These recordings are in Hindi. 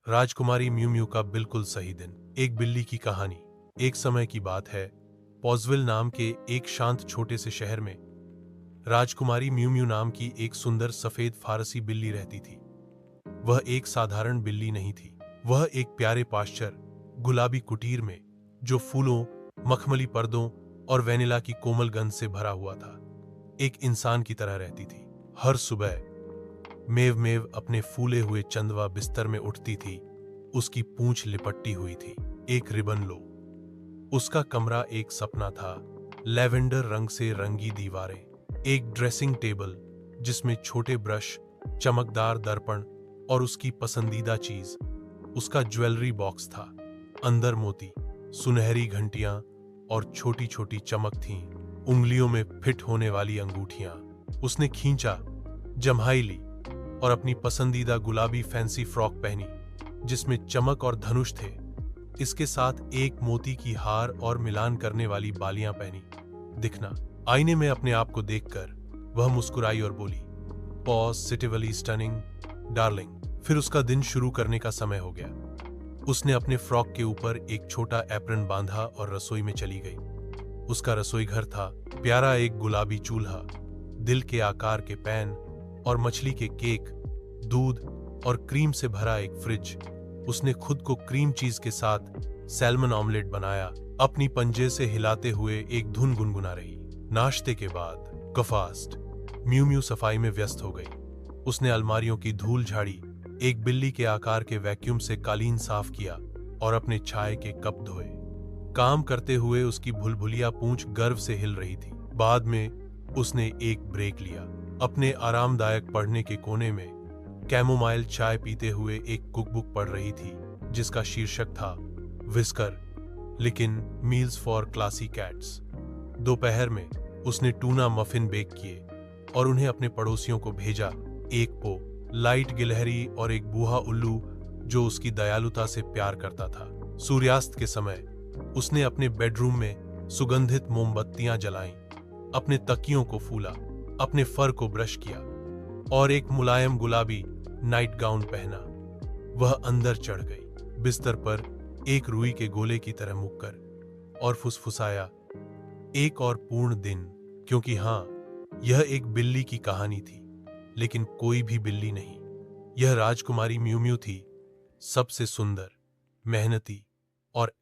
राजकुमारी म्यू म्यू का बिल्कुल सही दिन। एक बिल्ली की कहानी। एक समय की बात है, पॉज़विल नाम के एक शांत छोटे से शहर में राजकुमारी म्यू म्यू नाम की एक सुंदर सफेद फारसी बिल्ली रहती थी। वह एक साधारण बिल्ली नहीं थी। वह एक प्यारे पाश्चर गुलाबी कुटीर में, जो फूलों, मखमली पर्दों और वेनिला की कोमल गंध से भरा हुआ था, एक इंसान की तरह रहती थी। हर सुबह मेव मेव अपने फूले हुए चंदवा बिस्तर में उठती थी। उसकी पूंछ लिपटी हुई थी। एक रिबन लो। उसका कमरा एक सपना था। लैवेंडर रंग से रंगी दीवारें, एक ड्रेसिंग टेबल जिसमें छोटे ब्रश, चमकदार दर्पण और उसकी पसंदीदा चीज, उसका ज्वेलरी बॉक्स था। अंदर मोती, सुनहरी घंटियां और छोटी छोटी चमक थीं। उंगलियों में फिट होने वाली अंगूठियां। उसने खींचा, जम्हाई ली और अपनी पसंदीदा गुलाबी फैंसी फ्रॉक पहनी, जिसमें चमक और धनुष थे। इसके साथ एक मोती की हार और मिलान करने वाली बालियां पहनी। दिखना। आईने में अपने आप को देखकर वह मुस्कुराई और बोली, पॉजिटिवली स्टनिंग डार्लिंग। फिर उसका दिन शुरू करने का समय हो गया। उसने अपने फ्रॉक के ऊपर एक छोटा एप्रन बांधा और रसोई में चली गई। उसका रसोई घर था प्यारा, एक गुलाबी चूल्हा, दिल के आकार के पैन और मछली के केक, दूध और क्रीम से भरा एक फ्रिज। उसने खुद को क्रीम चीज के साथ सैल्मन ऑमलेट बनाया, अपनी पंजे से हिलाते हुए एक धुन गुनगुना रही। नाश्ते के बाद कफास्ट म्यू म्यू सफाई में व्यस्त हो गई। उसने अलमारियों की धूल झाड़ी, एक बिल्ली के आकार के वैक्यूम से कालीन साफ किया और अपने चाय के कप धोए। काम करते हुए उसकी भुलभुलिया पूंछ गर्व से हिल रही थी। बाद में उसने एक ब्रेक लिया। अपने आरामदायक पढ़ने के कोने में कैमोमाइल चाय पीते हुए एक कुकबुक पढ़ रही थी, जिसका शीर्षक था विस्कर, लेकिन मील्स फॉर क्लासी कैट्स। दोपहर में उसने टूना मफिन बेक किए और उन्हें अपने पड़ोसियों को भेजा। एक पो, लाइट गिलहरी और एक बूहा उल्लू जो उसकी दयालुता से प्यार करता था। सूर्यास्त के समय उसने अपने बेडरूम में सुगंधित मोमबत्तियां जलाईं, अपने तकियों को फूला, अपने फर को ब्रश किया और एक मुलायम गुलाबी नाइट गाउन पहना। वह अंदर चढ़ गई, बिस्तर पर एक रुई के गोले की तरह मुड़कर, और फुसफुसाया, एक और पूर्ण दिन। क्योंकि हां, यह एक बिल्ली की कहानी थी, लेकिन कोई भी बिल्ली नहीं। यह राजकुमारी म्यू म्यू थी, सबसे सुंदर, मेहनती और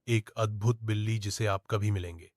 एक अद्भुत बिल्ली जिसे आप कभी मिलेंगे।